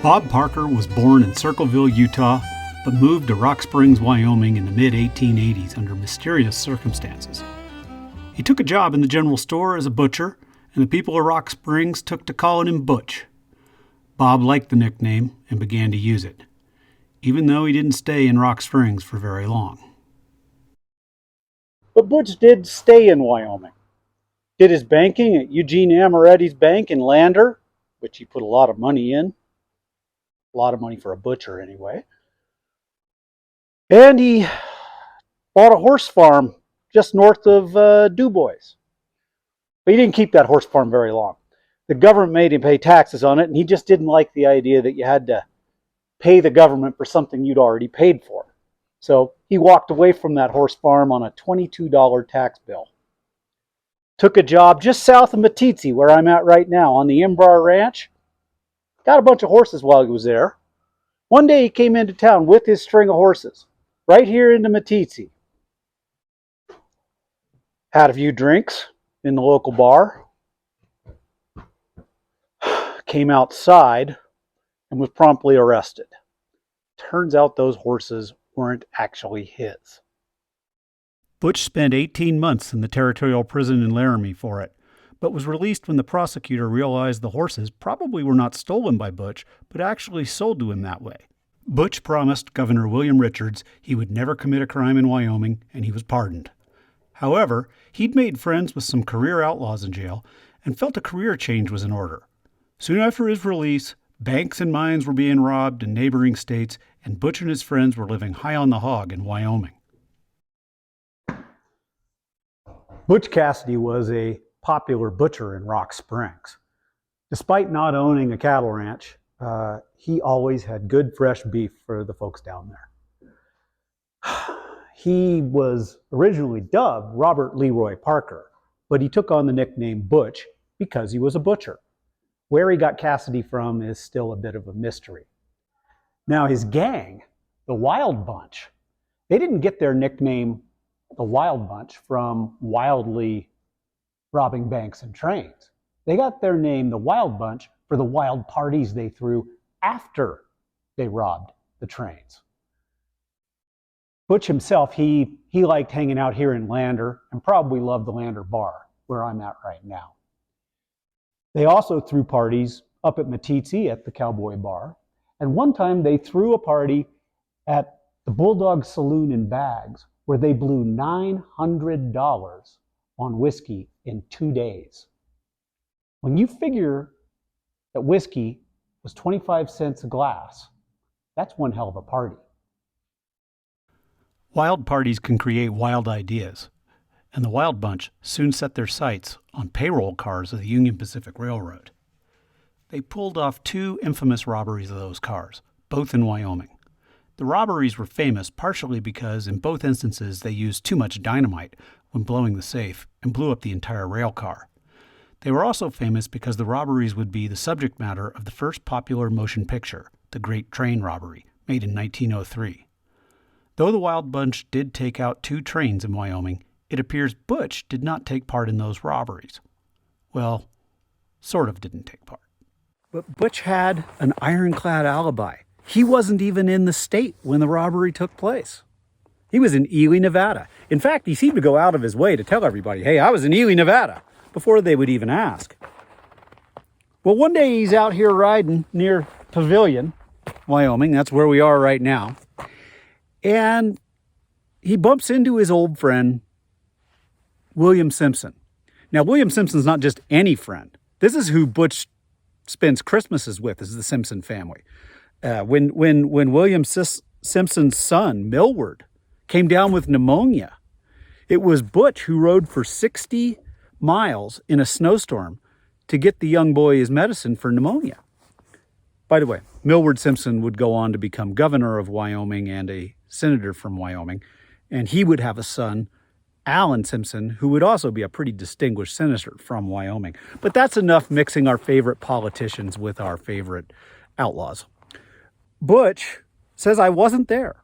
Bob Parker was born in Circleville, Utah, but moved to Rock Springs, Wyoming in the mid-1880s under mysterious circumstances. He took a job in the general store as a butcher, and the people of Rock Springs took to calling him Butch. Bob liked the nickname and began to use it, even though he didn't stay in Rock Springs for very long. But Butch did stay in Wyoming. Did his banking at Eugene Amoretti's bank in Lander, which he put a lot of money in. A lot of money for a butcher anyway. And he bought a horse farm just north of Dubois. But he didn't keep that horse farm very long. The government made him pay taxes on it, and he just didn't like the idea that you had to pay the government for something you'd already paid for. So he walked away from that horse farm on a $22 tax bill. Took a job just south of Meeteetse, where I'm at right now, on the Imbrar Ranch. Got a bunch of horses while he was there. One day he came into town with his string of horses, right here into Meeteetse. Had a few drinks in the local bar. Came outside and was promptly arrested. Turns out those horses weren't actually his. Butch spent 18 months in the territorial prison in Laramie for it, but was released when the prosecutor realized the horses probably were not stolen by Butch, but actually sold to him that way. Butch promised Governor William Richards he would never commit a crime in Wyoming, and he was pardoned. However, he'd made friends with some career outlaws in jail and felt a career change was in order. Soon after his release, banks and mines were being robbed in neighboring states, and Butch and his friends were living high on the hog in Wyoming. Butch Cassidy was a popular butcher in Rock Springs. Despite not owning a cattle ranch, he always had good fresh beef for the folks down there. He was originally dubbed Robert Leroy Parker, but he took on the nickname Butch because he was a butcher. Where he got Cassidy from is still a bit of a mystery. Now his gang, the Wild Bunch, they didn't get their nickname, the Wild Bunch, from wildly robbing banks and trains. They got their name, the Wild Bunch, for the wild parties they threw after they robbed the trains. Butch himself, he liked hanging out here in Lander and probably loved the Lander bar, where I'm at right now. They also threw parties up at Meeteetse at the Cowboy Bar. And one time they threw a party at the Bulldog Saloon in Bags, where they blew $900 on whiskey in 2 days. When you figure that whiskey was 25 cents a glass, that's one hell of a party. Wild parties can create wild ideas, and the Wild Bunch soon set their sights on payroll cars of the Union Pacific Railroad. They pulled off 2 infamous robberies of those cars, both in Wyoming. The robberies were famous partially because in both instances they used too much dynamite when blowing the safe and blew up the entire rail car. They were also famous because the robberies would be the subject matter of the first popular motion picture, The Great Train Robbery, made in 1903. Though the Wild Bunch did take out 2 trains in Wyoming, it appears Butch did not take part in those robberies. Well, sort of didn't take part. But Butch had an ironclad alibi. He wasn't even in the state when the robbery took place. He was in Ely, Nevada. In fact, he seemed to go out of his way to tell everybody, hey, I was in Ely, Nevada, before they would even ask. Well, one day he's out here riding near Pavilion, Wyoming. That's where we are right now. And he bumps into his old friend, William Simpson. Now, William Simpson's not just any friend. This is who Butch spends Christmases with, is the Simpson family. When William Simpson's son, Millward, came down with pneumonia, it was Butch who rode for 60 miles in a snowstorm to get the young boy his medicine for pneumonia. By the way, Millward Simpson would go on to become governor of Wyoming and a senator from Wyoming, and he would have a son, Alan Simpson, who would also be a pretty distinguished senator from Wyoming. But that's enough mixing our favorite politicians with our favorite outlaws. Butch says, I wasn't there.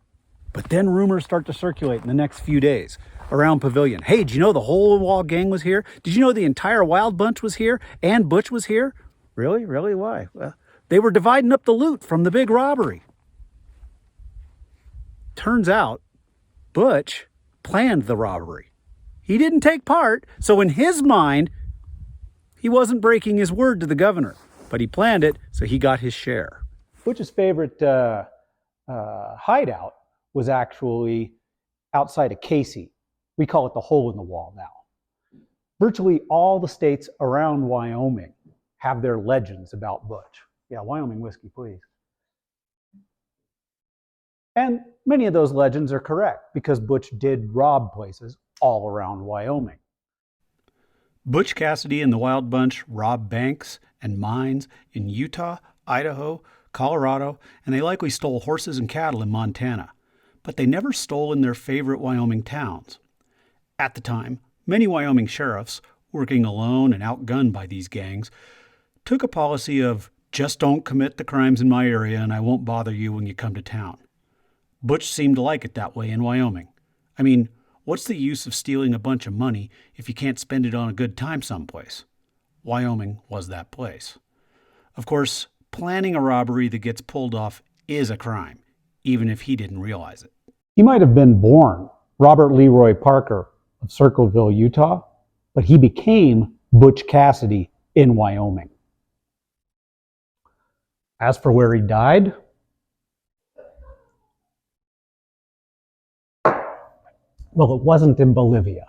But then rumors start to circulate in the next few days around Pavilion. Hey, did you know the whole Wall gang was here? Did you know the entire Wild Bunch was here and Butch was here? Really? Really? Why? Well, They were dividing up the loot from the big robbery. Turns out, Butch planned the robbery. He didn't take part, so in his mind, he wasn't breaking his word to the governor, but he planned it, so he got his share. Butch's favorite hideout was actually outside of Casey. We call it the hole in the wall now. Virtually all the states around Wyoming have their legends about Butch. Yeah, Wyoming whiskey, please. And many of those legends are correct because Butch did rob places all around Wyoming. Butch Cassidy and the Wild Bunch robbed banks and mines in Utah, Idaho, Colorado, and they likely stole horses and cattle in Montana. But they never stole in their favorite Wyoming towns. At the time, many Wyoming sheriffs, working alone and outgunned by these gangs, took a policy of just don't commit the crimes in my area and I won't bother you when you come to town. Butch seemed to like it that way in Wyoming. I mean, what's the use of stealing a bunch of money if you can't spend it on a good time someplace? Wyoming was that place. Of course, planning a robbery that gets pulled off is a crime, even if he didn't realize it. He might have been born Robert Leroy Parker of Circleville, Utah, but he became Butch Cassidy in Wyoming. As for where he died, well, it wasn't in Bolivia.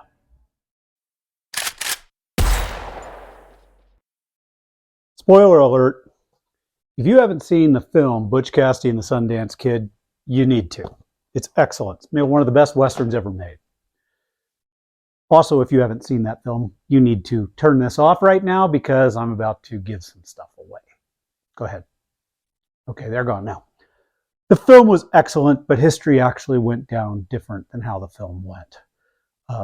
Spoiler alert, if you haven't seen the film Butch Cassidy and the Sundance Kid, you need to. It's excellent. It's one of the best Westerns ever made. Also, if you haven't seen that film, you need to turn this off right now because I'm about to give some stuff away. Go ahead. Okay, they're gone now. The film was excellent, but history actually went down different than how the film went.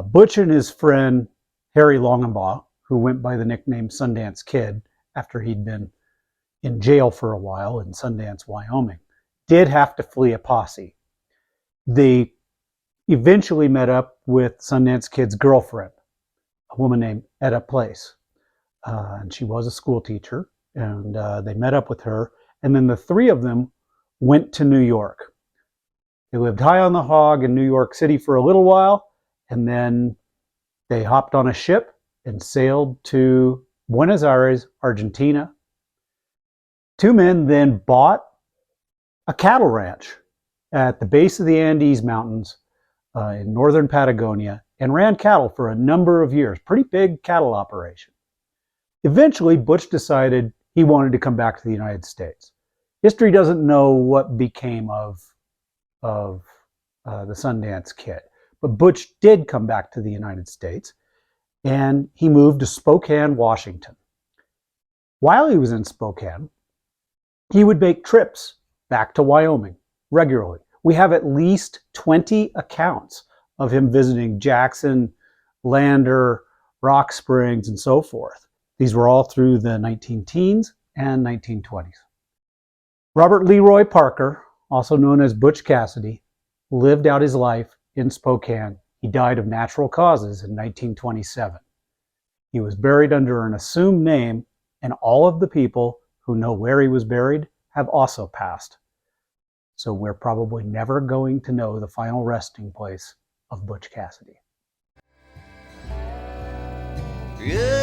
Butch and his friend, Harry Longenbaugh, who went by the nickname Sundance Kid after he'd been in jail for a while in Sundance, Wyoming, did have to flee a posse. They eventually met up with Sundance Kid's girlfriend, a woman named Etta Place. And she was a school teacher, and they met up with her. And then the three of them went to New York. They lived high on the hog in New York City for a little while, and then they hopped on a ship and sailed to Buenos Aires, Argentina. Two men then bought a cattle ranch at the base of the Andes Mountains in northern Patagonia and ran cattle for a number of years. Pretty big cattle operation. Eventually, Butch decided he wanted to come back to the United States. History doesn't know what became of the Sundance Kid, but Butch did come back to the United States, and he moved to Spokane, Washington. While he was in Spokane, he would make trips back to Wyoming regularly. We have at least 20 accounts of him visiting Jackson, Lander, Rock Springs, and so forth. These were all through the 19-teens and 1920s. Robert Leroy Parker, also known as Butch Cassidy, lived out his life in Spokane. He died of natural causes in 1927. He was buried under an assumed name, and all of the people who know where he was buried have also passed. So we're probably never going to know the final resting place of Butch Cassidy. Yeah.